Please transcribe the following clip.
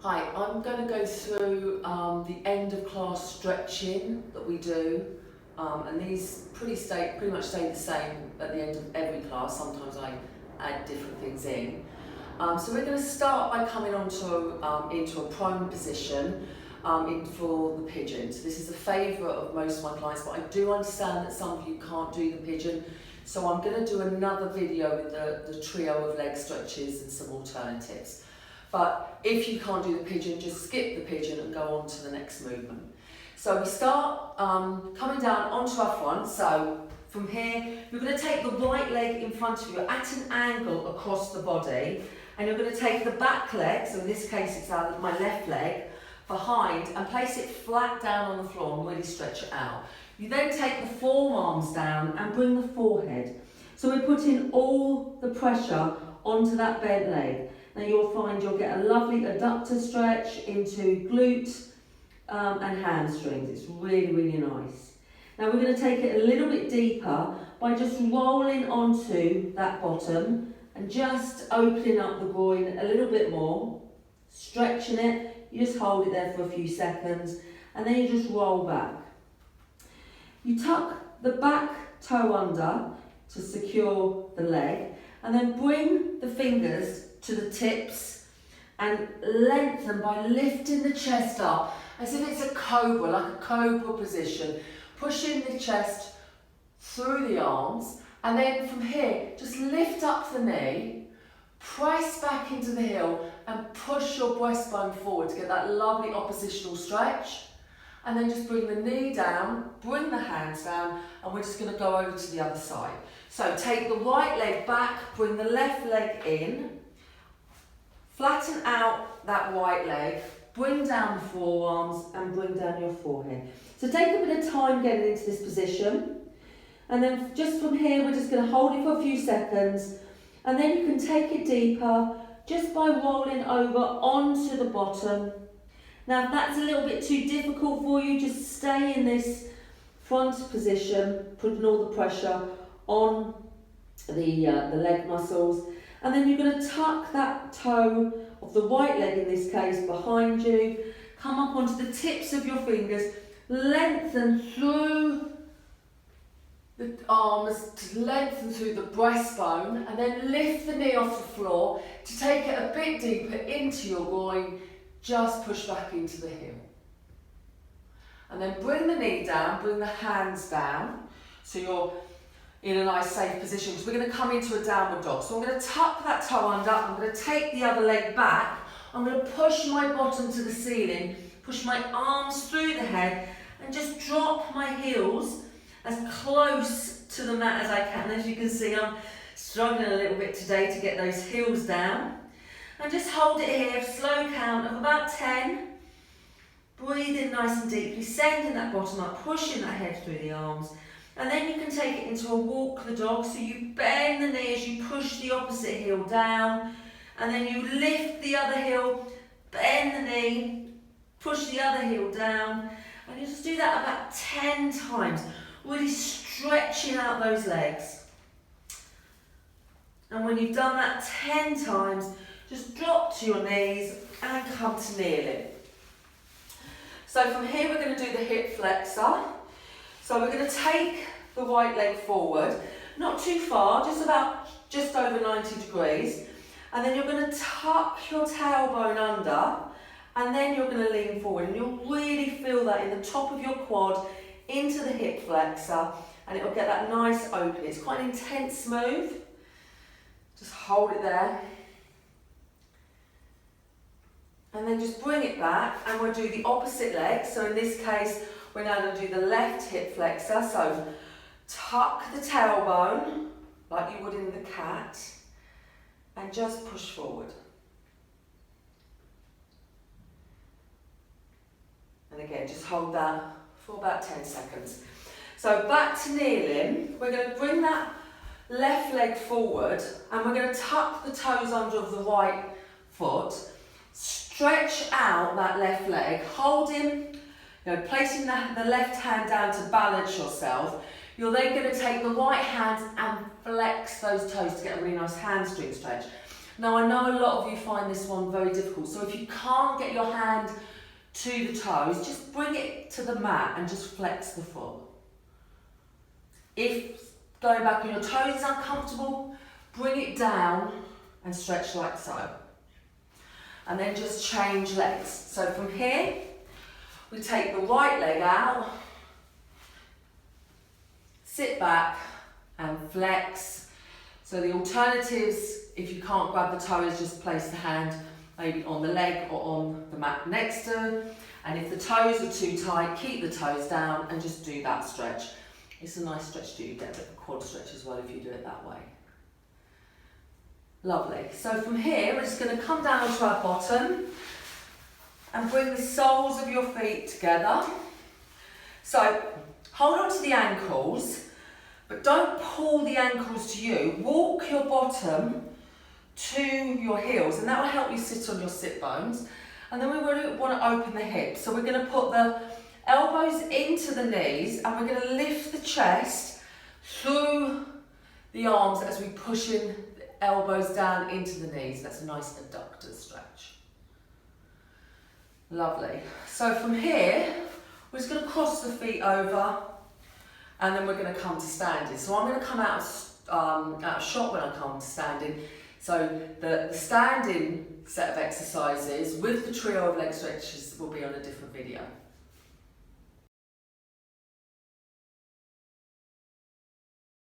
Hi, I'm going to go through the end of class stretching that we do, and these pretty much stay the same at the end of every class. Sometimes I add different things in. So we're going to start by coming into a prone position for the pigeon. So this is a favourite of most of my clients, but I do understand that some of you can't do the pigeon. So I'm going to do another video with the trio of leg stretches and some alternatives. But if you can't do the pigeon, just skip the pigeon and go on to the next movement. So we start coming down onto our front. So from here, you're going to take the right leg in front of you at an angle across the body, and you're going to take the back leg, so in this case it's my left leg, behind and place it flat down on the floor and really stretch it out. You then take the forearms down and bring the forehead. So we're putting all the pressure onto that bent leg. Now you'll find you'll get a lovely adductor stretch into glute and hamstrings. It's really, really nice. Now we're going to take it a little bit deeper by just rolling onto that bottom and just opening up the groin a little bit more, stretching it. You just hold it there for a few seconds and then you just roll back. You tuck the back toe under to secure the leg and then bring the fingers to the tips and lengthen by lifting the chest up as if it's a cobra, like a cobra position, pushing the chest through the arms, and then from here just lift up the knee, press back into the heel and push your breastbone forward to get that lovely oppositional stretch, and then just bring the knee down, bring the hands down, and we're just going to go over to the other side. So take the right leg back, bring the left leg in, flatten out that right leg, bring down the forearms and bring down your forehead. So take a bit of time getting into this position, and then just from here we're just going to hold it for a few seconds, and then you can take it deeper just by rolling over onto the bottom. Now if that's a little bit too difficult for you, just stay in this front position, putting all the pressure on the leg muscles. And then you're going to tuck that toe of the right leg, in this case, behind you. Come up onto the tips of your fingers. Lengthen through the arms, to lengthen through the breastbone. And then lift the knee off the floor to take it a bit deeper into your groin. Just push back into the heel. And then bring the knee down, bring the hands down. So you're in a nice safe position, because we're going to come into a downward dog. So I'm going to tuck that toe under, I'm going to take the other leg back, I'm going to push my bottom to the ceiling, push my arms through the head and just drop my heels as close to the mat as I can. As you can see, I'm struggling a little bit today to get those heels down. And just hold it here, slow count of about 10. Breathe in nice and deeply, sending that bottom up, pushing that head through the arms. And then you can take it into a walk the dog, so you bend the knee as you push the opposite heel down, and then you lift the other heel, bend the knee, push the other heel down, and you just do that about 10 times, really stretching out those legs. And when you've done that 10 times, just drop to your knees and come to kneeling. So from here we're going to do the hip flexor. So we're going to take the right leg forward, not too far, just over 90 degrees. And then you're going to tuck your tailbone under, and then you're going to lean forward. And you'll really feel that in the top of your quad, into the hip flexor, and it'll get that nice open. It's quite an intense move. Just hold it there. And then just bring it back, and we'll do the opposite leg. So in this case, we're now going to do the left hip flexor. So tuck the tailbone like you would in the cat and just push forward. And again, just hold that for about 10 seconds. So back to kneeling. We're going to bring that left leg forward and we're going to tuck the toes under of the right foot. Stretch out that left leg, holding, placing the left hand down to balance yourself. You're then going to take the right hand and flex those toes to get a really nice hamstring stretch. Now I know a lot of you find this one very difficult, so if you can't get your hand to the toes, just bring it to the mat and just flex the foot. If going back on your toes is uncomfortable, bring it down and stretch like so. And then just change legs. So from here, we take the right leg out, sit back and flex. So the alternatives, if you can't grab the toe, is just place the hand maybe on the leg or on the mat next to. And if the toes are too tight, keep the toes down and just do that stretch. It's a nice stretch too. You get a bit of a quad stretch as well if you do it that way. Lovely. So from here, we're just going to come down onto our bottom and bring the soles of your feet together. So hold on to the ankles, but don't pull the ankles to you. Walk your bottom to your heels, and that will help you sit on your sit bones. And then we really want to open the hips. So we're going to put the elbows into the knees, and we're going to lift the chest through the arms as we push in the elbows down into the knees. That's a nice adductor stretch. Lovely. So from here, we're just going to cross the feet over, and then we're going to come to standing. So I'm going to come out of shot when I come to standing. So the standing set of exercises with the trio of leg stretches will be on a different video.